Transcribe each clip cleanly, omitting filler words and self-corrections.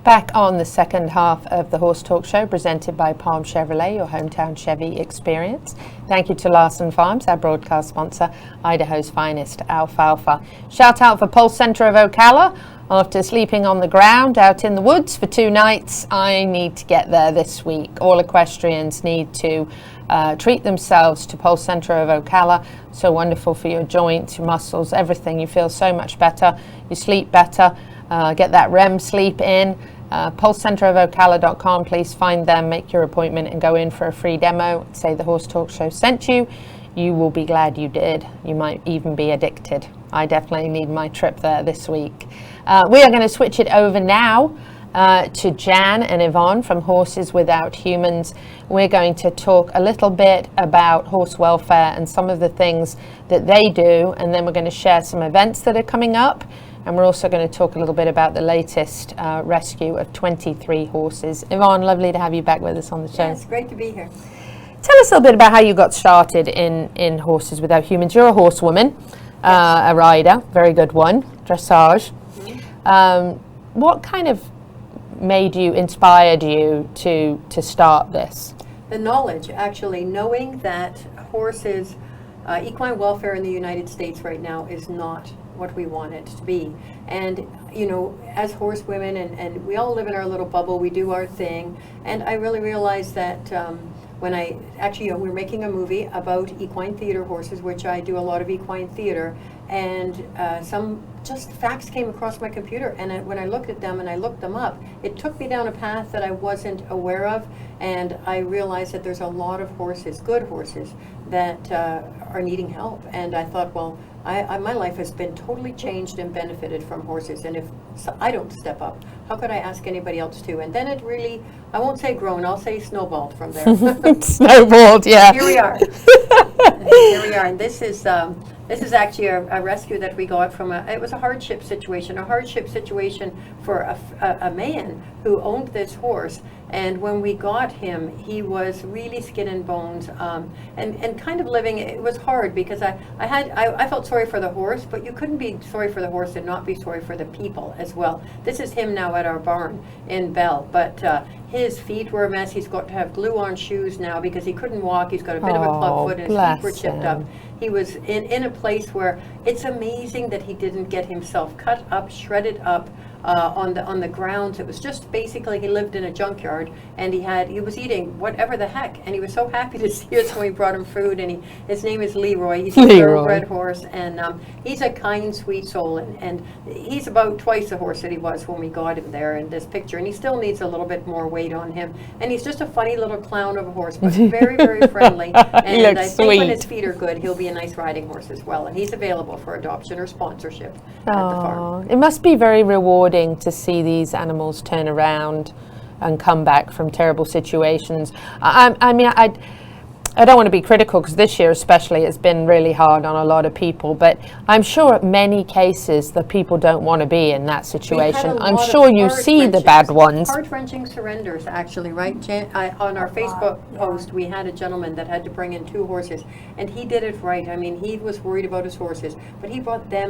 Back on the second half of the Horse Talk Show, presented by Palm Chevrolet, your hometown Chevy experience. Thank you to Larson Farms, our broadcast sponsor, Idaho's finest alfalfa. Shout out for Pulse Center of Ocala. After sleeping on the ground out in the woods for 2 nights, I need to get there this week. All equestrians need to treat themselves to Pulse Center of Ocala. So wonderful for your joints, your muscles, everything. You feel so much better. You sleep better. Get that REM sleep in. PulseCenterofOcala.com. Please find them, make your appointment, and go in for a free demo. Say the Horse Talk Show sent you. You will be glad you did. You might even be addicted. I definitely need my trip there this week. We are going to switch it over now to Jan and Yvonne from Horses Without Humans. We're going to talk a little bit about horse welfare and some of the things that they do, and then we're going to share some events that are coming up. And we're also going to talk a little bit about the latest rescue of 23 horses. Yvonne, lovely to have you back with us on the show. It's great to be here. Tell us a little bit about how you got started in Horses Without Humans. You're a horsewoman, a rider, very good one, dressage. Mm-hmm. What kind of inspired you to start this? The knowledge, actually, knowing that horses, equine welfare in the United States right now is not what we want it to be. And you know, as horsewomen, and we all live in our little bubble, we do our thing, and I really realized that when we're making a movie about equine theater horses, which I do a lot of equine theater, and some just facts came across my computer, and when I looked at them and I looked them up, it took me down a path that I wasn't aware of, and I realized that there's a lot of horses, good horses, that are needing help. And I thought, well, my life has been totally changed and benefited from horses, and if I don't step up, how could I ask anybody else to? And then it really, I won't say grown, I'll say snowballed from there. Snowballed, yeah. Here we are. Here we are, and this is actually a rescue that we got from it was a hardship situation for a man who owned this horse. And when we got him, he was really skin and bones, and kind of living. It was hard because I felt sorry for the horse, but you couldn't be sorry for the horse and not be sorry for the people as well. This is him now at our barn in Bell, but his feet were a mess. He's got to have glue-on shoes now because he couldn't walk. He's got a bit of a club foot, and his feet were chipped up. He was in a place where it's amazing that he didn't get himself cut up, shredded up, on the grounds. It was just basically he lived in a junkyard, and he was eating whatever the heck, and he was so happy to see us when we brought him food. And his name is Leroy. He's a thoroughbred horse, and he's a kind, sweet soul, and he's about twice the horse that he was when we got him there in this picture, and he still needs a little bit more weight on him, and he's just a funny little clown of a horse, but very, very friendly. And I think when his feet are good, he'll be a nice riding horse as well, and he's available for adoption or sponsorship at the farm. It must be very rewarding to see these animals turn around and come back from terrible situations. I don't want to be critical because this year especially has been really hard on a lot of people, but I'm sure in many cases the people don't want to be in that situation. I'm sure you see the bad ones. Heart-wrenching surrenders, actually, right? On our Facebook post, we had a gentleman that had to bring in 2 horses, and he did it right. I mean, he was worried about his horses, but he brought their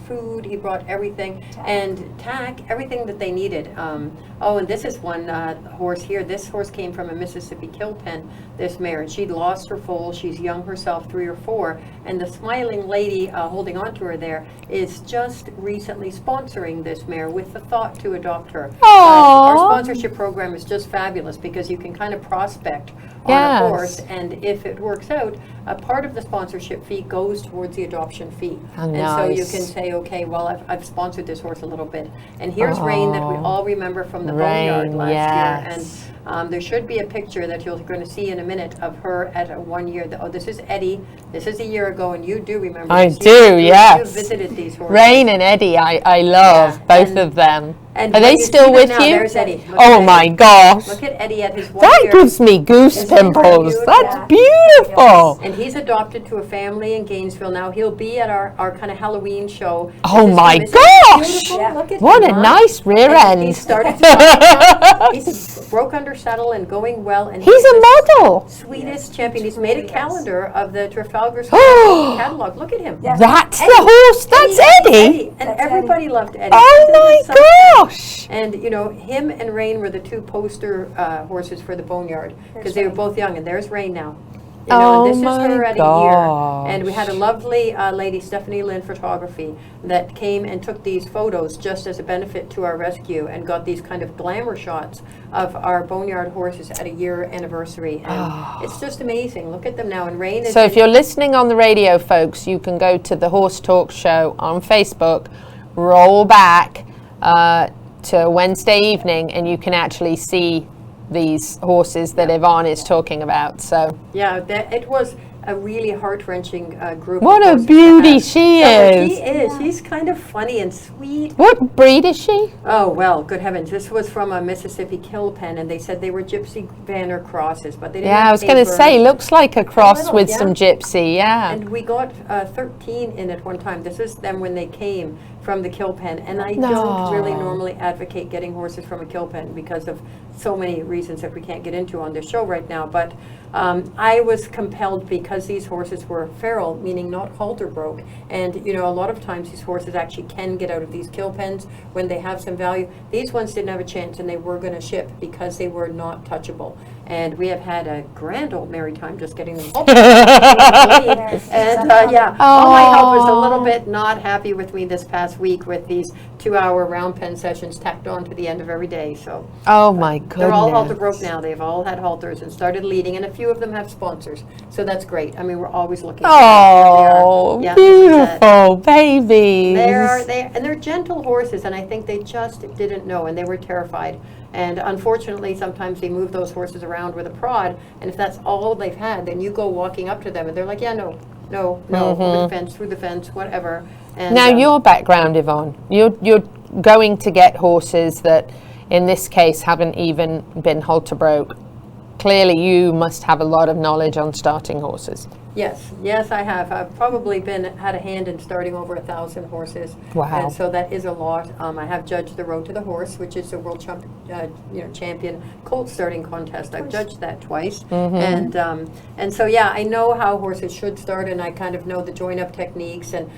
food, he brought everything, and tack, everything that they needed. And this is one horse here. This horse came from a Mississippi kill pen, this mare, and she'd lost her foal. She's young herself, 3 or 4, and the smiling lady holding on to her there is just recently sponsoring this mare with the thought to adopt her. Our sponsorship program is just fabulous because you can kind of prospect on a horse, and if it works out, a part of the sponsorship fee goes towards the adoption fee. So you can say, okay, well, I've sponsored this horse a little bit. And here's Rain that we all remember from the Boneyard last year. And there should be a picture that you're going to see in a minute of her at 1 year. This is Eddie. This is a year ago, and you do remember. I do, yes. You visited these horses. Rain and Eddie, I love both of them. And are they still with you? There's Eddie. My gosh. Look at Eddie at his 1 year. That gives me goose pimples. That's beautiful. And he's adopted to a family in Gainesville now. He'll be at our kind of Halloween show. Oh my gosh. What a nice rear end. He started to he's broke under saddle and going well. And he's a model. Sweetest champion. He's made a calendar of the Trafalgar Square catalog. Look at him. That's Eddie. The horse. That's Eddie. And everybody loved Eddie. Oh my gosh. gosh! And you know, him and Rain were the two poster horses for the Boneyard because they were both young. And there's Rain now. You know, and this is her at a year. And we had a lovely lady, Stephanie Lynn Photography, that came and took these photos just as a benefit to our rescue and got these kind of glamour shots of our Boneyard horses at a year anniversary. And it's just amazing. Look at them now. And Rain is... So if you're listening on the radio, folks, you can go to the Horse Talk Show on Facebook, roll back to Wednesday evening, and you can actually see these horses that Yvonne is talking about. So yeah, it was a really heart-wrenching group. What a beauty she is. She is. Yeah. She's kind of funny and sweet. What breed is she? Oh, well, good heavens. This was from a Mississippi kill pen, and they said they were Gypsy Vanner crosses, but they didn't have I was going to say, looks like a cross with some Gypsy, And we got 13 in at one time. This is them when they came from the kill pen, and I don't really normally advocate getting horses from a kill pen because of so many reasons that we can't get into on this show right now, but I was compelled because these horses were feral, meaning not halter broke, and you know, a lot of times these horses actually can get out of these kill pens when they have some value. These ones didn't have a chance, and they were going to ship because they were not touchable. And we have had a grand old merry time just getting them home. And all my help was a little bit not happy with me this past week with these 2-hour round pen sessions tacked on to the end of every day. So my goodness. They're all halter broke now. They've all had halters and started leading, and a few of them have sponsors. So that's great. I mean, we're always looking. Beautiful babies. They're gentle horses, and I think they just didn't know, and they were terrified. And unfortunately, sometimes they move those horses around with a prod, and if that's all they've had, then you go walking up to them, and they're like, yeah, no, over the fence, through the fence, whatever. And now, your background, Yvonne, you're going to get horses that, in this case, haven't even been halter broke. Clearly, you must have a lot of knowledge on starting horses. Yes, I have. I've probably had a hand in starting over 1,000 horses. Wow! And so that is a lot. I have judged the Road to the Horse, which is the world champion colt starting contest. I've judged that twice, and so I know how horses should start, and I kind of know the join up techniques. And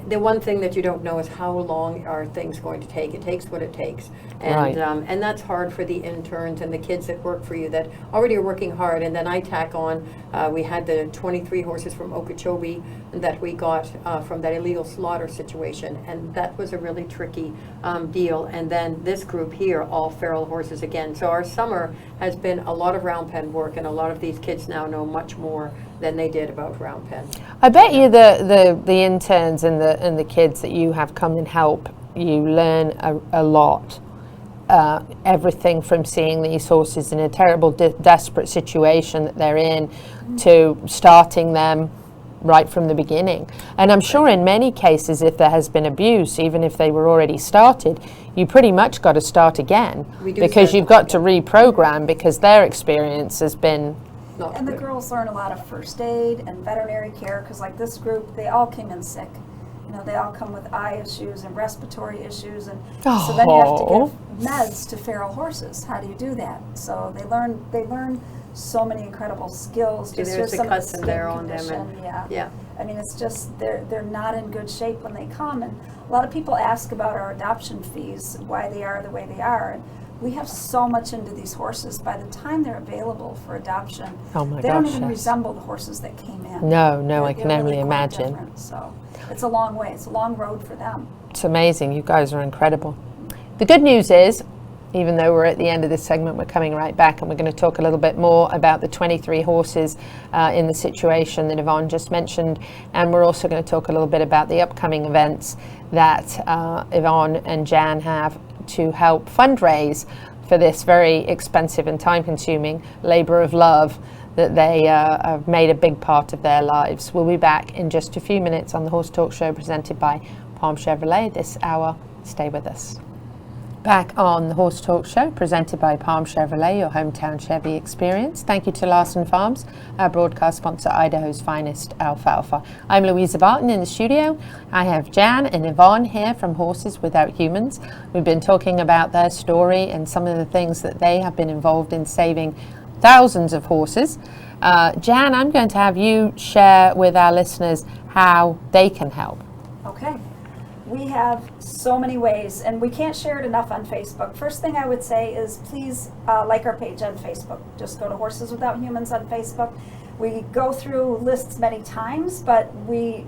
the one thing that you don't know is how long are things going to take. It takes what it takes, and and that's hard for the interns and the kids that work for you that already are working hard. And then I tack on. We had the 23 horses from Okeechobee that we got from that illegal slaughter situation, and that was a really tricky deal. And then this group here, all feral horses again. So our summer has been a lot of round pen work, and a lot of these kids now know much more than they did about round pen. I bet you the interns and the kids that you have come and help, you learn a lot. Everything from seeing these horses in a terrible, desperate situation that they're in, to starting them right from the beginning. And I'm sure in many cases, if there has been abuse, even if they were already started, you pretty much got to start again because you've got to reprogram because their experience has been. And the girls learn a lot of first aid and veterinary care because, like this group, they all came in sick. You know, they all come with eye issues and respiratory issues, and so then you have to give meds to feral horses. How do you do that? So they learn so many incredible skills. Just there's the cuts in there on them. And I mean, it's just they're not in good shape when they come, and a lot of people ask about our adoption fees, why they are the way they are. And we have so much into these horses. By the time they're available for adoption, they don't even resemble the horses that came in. No, I can only imagine. Different. So it's a long way. It's a long road for them. It's amazing. You guys are incredible. The good news is, even though we're at the end of this segment, we're coming right back, and we're going to talk a little bit more about the 23 horses in the situation that Yvonne just mentioned, and we're also going to talk a little bit about the upcoming events that Yvonne and Jan have to help fundraise for this very expensive and time-consuming labor of love that they have made a big part of their lives. We'll be back in just a few minutes on the Horse Talk Show presented by Palm Chevrolet this hour. Stay with us. Back on the Horse Talk Show presented by Palm Chevrolet, your hometown Chevy experience. Thank you to Larson Farms, our broadcast sponsor, Idaho's finest alfalfa. I'm Louisa Barton in the studio. I have Jan and Yvonne here from Horses Without Humans. We've been talking about their story and some of the things that they have been involved in saving thousands of horses. Jan, I'm going to have you share with our listeners how they can help. Okay. We have so many ways, and we can't share it enough on Facebook. First thing I would say is please like our page on Facebook. Just go to Horses Without Humans on Facebook. We go through lists many times, but we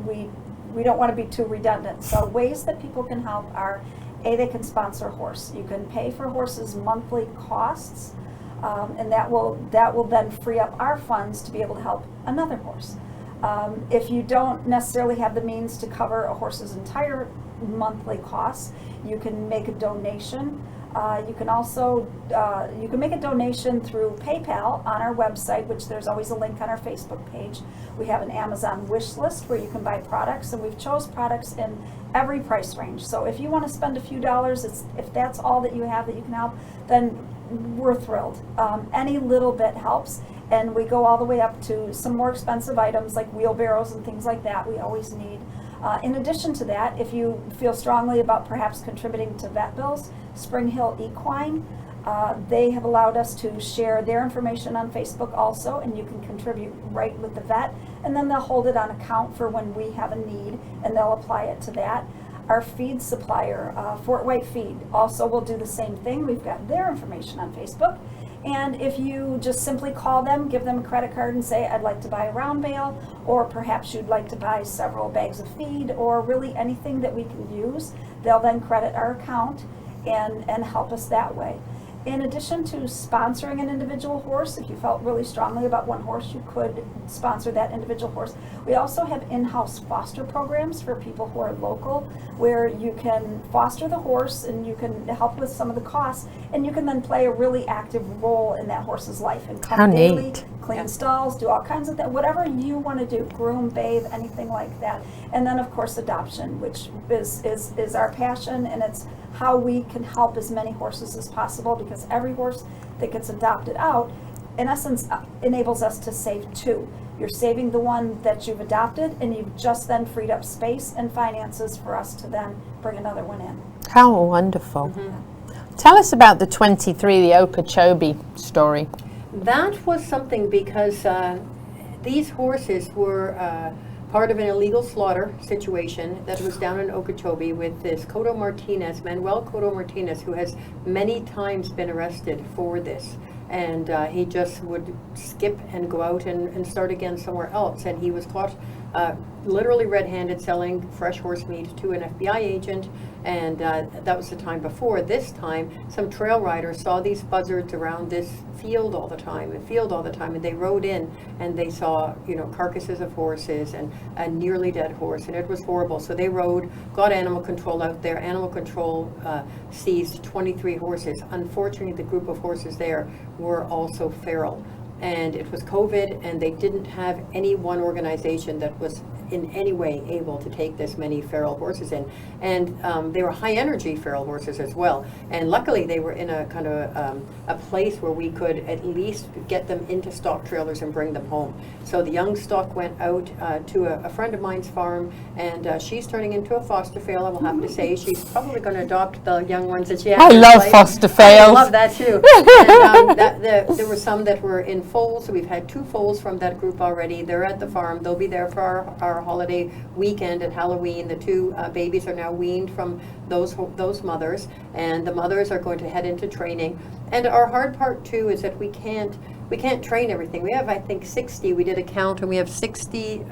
don't want to be too redundant. So ways that people can help are, they can sponsor a horse. You can pay for horses' monthly costs, and that will then free up our funds to be able to help another horse. If you don't necessarily have the means to cover a horse's entire monthly costs, you can make a donation. You can also you can make a donation through PayPal on our website, which there's always a link on our Facebook page. We have an Amazon wish list where you can buy products, and we've chose products in every price range. So if you want to spend a few dollars, if that's all that you have that you can help, then we're thrilled. Any little bit helps. And we go all the way up to some more expensive items like wheelbarrows and things like that we always need. In addition to that, if you feel strongly about perhaps contributing to vet bills, Spring Hill Equine, they have allowed us to share their information on Facebook also, and you can contribute right with the vet, and then they'll hold it on account for when we have a need, and they'll apply it to that. Our feed supplier, Fort White Feed, also will do the same thing. We've got their information on Facebook. And if you just simply call them, give them a credit card and say, I'd like to buy a round bale, or perhaps you'd like to buy several bags of feed, or really anything that we can use, they'll then credit our account and help us that way. In addition to sponsoring an individual horse, if you felt really strongly about one horse, you could sponsor that individual horse. We also have in-house foster programs for people who are local, where you can foster the horse and you can help with some of the costs, and you can then play a really active role in that horse's life and come daily, clean stalls, do all kinds of things, whatever you want to do, groom, bathe, anything like that. And then of course adoption, which is our passion, and it's how we can help as many horses as possible, because every horse that gets adopted out, in essence, enables us to save two. You're saving the one that you've adopted, and you've just then freed up space and finances for us to then bring another one in. How wonderful. Tell us about the 23, the Okeechobee story. That was something because these horses were part of an illegal slaughter situation that was down in Okeechobee with this Manuel Cotto Martinez, who has many times been arrested for this. And he just would skip and go out and start again somewhere else. And he was caught literally red-handed selling fresh horse meat to an FBI agent. And that was the time before. This time, some trail riders saw these buzzards around this field all the time, and they rode in and they saw, carcasses of horses and a nearly dead horse, and it was horrible. So they rode, got animal control out there. Animal control seized 23 horses. Unfortunately, the group of horses there were also feral. And it was COVID, and they didn't have any one organization that was in any way able to take this many feral horses in. And they were high energy feral horses as well. And luckily they were in a kind of a place where we could at least get them into stock trailers and bring them home. So the young stock went out to a friend of mine's farm, and she's turning into a foster fail, I will have to say. She's probably going to adopt the young ones that she has. I love foster fails. I love that too. And, there were some that were in foals, so we've had 2 foals from that group already. They're at the farm. They'll be there for our holiday weekend at Halloween. The 2 babies are now weaned from those mothers, and the mothers are going to head into training. And our hard part too is that we can't train everything. We have, I think, 60. We did a count, and we have 60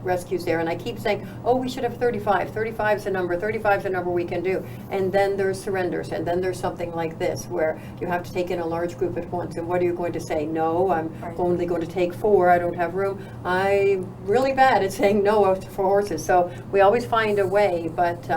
rescues there. And I keep saying, oh, we should have 35. 35 is a number. 35 is a number we can do. And then there's surrenders. And then there's something like this, where you have to take in a large group at once. And what are you going to say? No, I'm only going to take 4. I don't have room. I'm really bad at saying no for horses. So we always find a way. But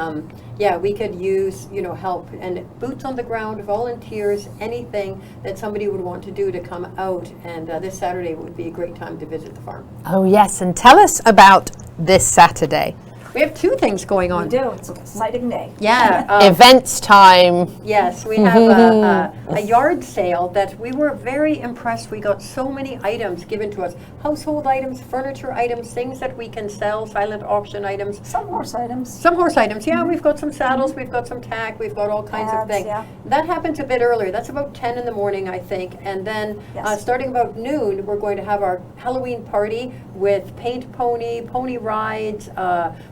yeah, we could use, help and boots on the ground, volunteers, anything that somebody would want to do to come out. And this Saturday would be a great time to visit the farm. Oh, yes. And tell us about this Saturday. We have 2 things going on. We do. It's an exciting day. Yeah. Events time. Yes, we have a yard sale that we were very impressed. We got so many items given to us. Household items, furniture items, things that we can sell, silent auction items. Some horse items. Some horse items, yeah. We've got some saddles, we've got some tack, we've got all kinds of things. Yeah. That happens a bit earlier. That's about 10 in the morning, I think. And then starting about noon, we're going to have our Halloween party with paint pony, pony rides.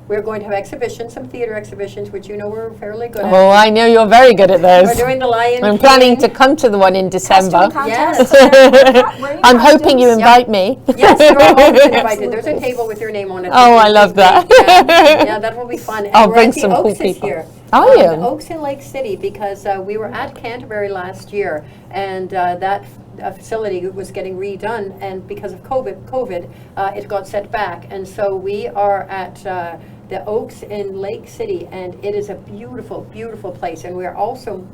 we're going to have exhibitions, some theater exhibitions, which you know we're fairly good Oh, at. I know you're very good at We're those. doing the Lion I'm King. planning to come to the one in December. Costume Yes. contest. Wearing I'm hoping you costumes. invite me. Yes, you're always invited. Absolutely. There's a table with your name on it. Oh, which I is love great. that. Yeah, that will be fun. And I'll we're bring at the some cool Oaks is people. here. Are you? The Oaks in Lake City, because we were at Canterbury last year, and that facility was getting redone, and because of COVID, it got set back. And so we are at the Oaks in Lake City, and it is a beautiful, beautiful place. And we are also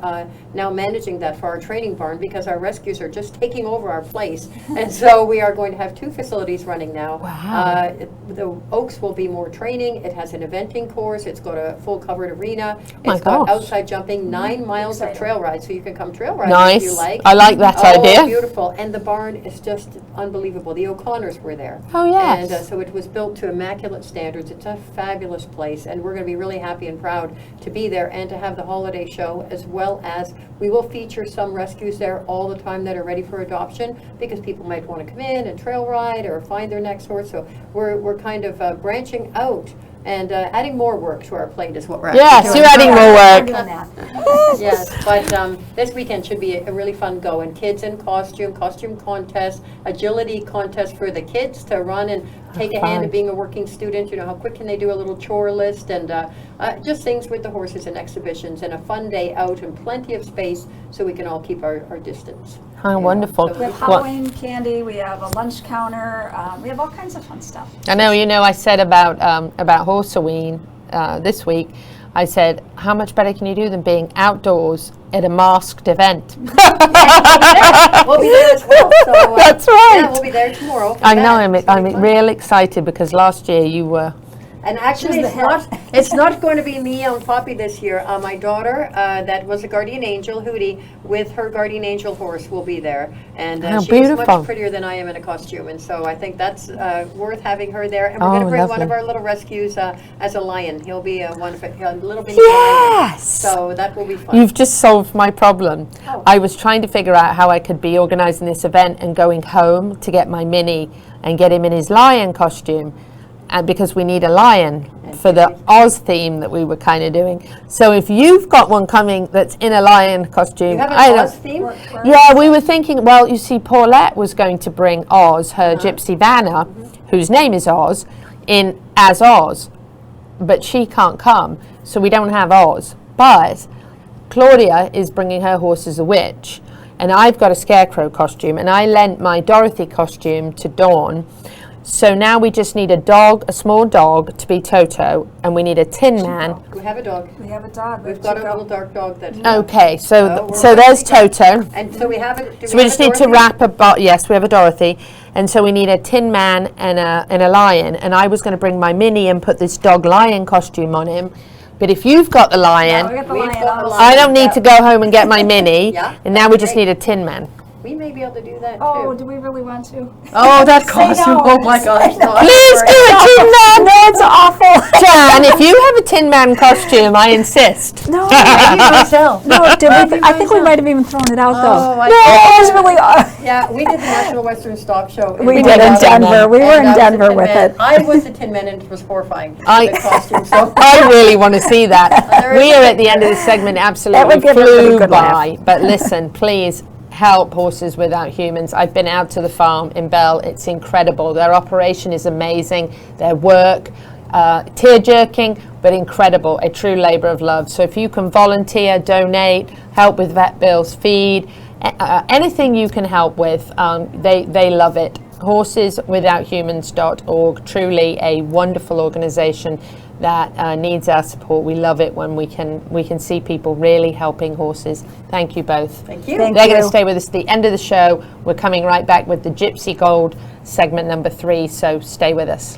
now managing that for our training barn, because our rescues are just taking over our place. And so we are going to have 2 facilities running now. Wow. The Oaks will be more training. It has an eventing course. It's got a full covered arena. My It's got gosh. outside jumping, 9 miles of Exciting. trail rides, so you can come trail riding if you Nice. like. I like that Oh, idea. beautiful. And the barn is just unbelievable. The O'Connors were there. Oh, yes. And so it was built to immaculate standards. It's a fabulous place, and we're going to be really happy and proud to be there and to have the holiday show, as well as we will feature some rescues there all the time that are ready for adoption, because people might want to come in and trail ride or find their next horse. So we're kind of branching out and adding more work to our plate is what we're Yes, actually you're doing. adding more I'm work. doing that. Yes, but this weekend should be a really fun go, and kids in costume contest, agility contest for the kids to run and take a hand fun. in being a working student. You know, how quick can they do a little chore list, and just things with the horses and exhibitions, and a fun day out and plenty of space so we can all keep our distance. How wonderful. So We have Well, Halloween candy, we have a lunch counter, we have all kinds of fun stuff. I know, I said about Horseween this week, I said, how much better can you do than being outdoors at a masked event? We'll be there as well. So, That's right. Yeah, we'll be there tomorrow. for I know, that. It's gonna I'm be fun. real excited because last year you were. And actually, She's the it's not going to be me on Poppy this year. My daughter, that was a guardian angel, Hootie, with her guardian angel horse will be there. And How she's beautiful. much prettier than I am in a costume. And so I think that's worth having her there. And we're going Oh, to bring one lovely. of our little rescues as a lion. He'll be a little bitty lion. Yes! So that will be fun. You've just solved my problem. Oh. I was trying to figure out how I could be organising this event and going home to get my Mini and get him in his lion costume, and because we need a lion for the Oz theme that we were kind of doing. So if you've got one coming that's in a lion costume, You have I an don't- Oz theme? Yeah, we were thinking, well, you see, Paulette was going to bring Oz, her gypsy Vanna, whose name is Oz, in as Oz, but she can't come, so we don't have Oz. But Claudia is bringing her horse as a witch, and I've got a scarecrow costume, and I lent my Dorothy costume to Dawn. So now we just need a dog, a small dog, to be Toto, and we need a Tin Man. We have a dog. We have a dog. We've got a little dark dog that. Okay, so we're so there's working. Toto. And so we have it. do So we have just a need to Dorothy? wrap yes, we have a Dorothy, and so we need a Tin Man and a lion. And I was going to bring my Mini and put this dog lion costume on him, but if you've got the We lion, got the We've lion. got the also. lion. I don't need to go home and get my Mini. Yeah, And now we just great. need a Tin Man. We may be able to do that too. Oh, do we really want to? Oh, that costume. Oh my gosh. No, I'm Please sorry. do a Tin Man. No, it's awful. Jan, if you have a Tin Man costume, I insist. No, Maybe myself. no, did we? I think we might have even thrown it out Oh, though. I- It was really. Yeah, we did the National Western Stock Show. We did in Denver. We were And in I was the Denver Tin with Man. it. I was the Tin Man, and it was horrifying. I- The costume. So I really want to see that. There is We are a at the end of the segment, That absolutely would give everybody a flew good laugh. by. But listen, please help Horses Without Humans. I've been out to the farm in Bell. It's incredible. Their operation is amazing. Their work, tear-jerking, but incredible. A true labor of love. So if you can volunteer, donate, help with vet bills, feed, anything you can help with, they love it. Horseswithouthumans.org, truly a wonderful organization that needs our support. We love it when we can see people really helping horses. Thank you both. thank you. Thank They're going to you. stay with us at the end of the show. We're coming right back with the Gypsy Gold segment number 3, so stay with us.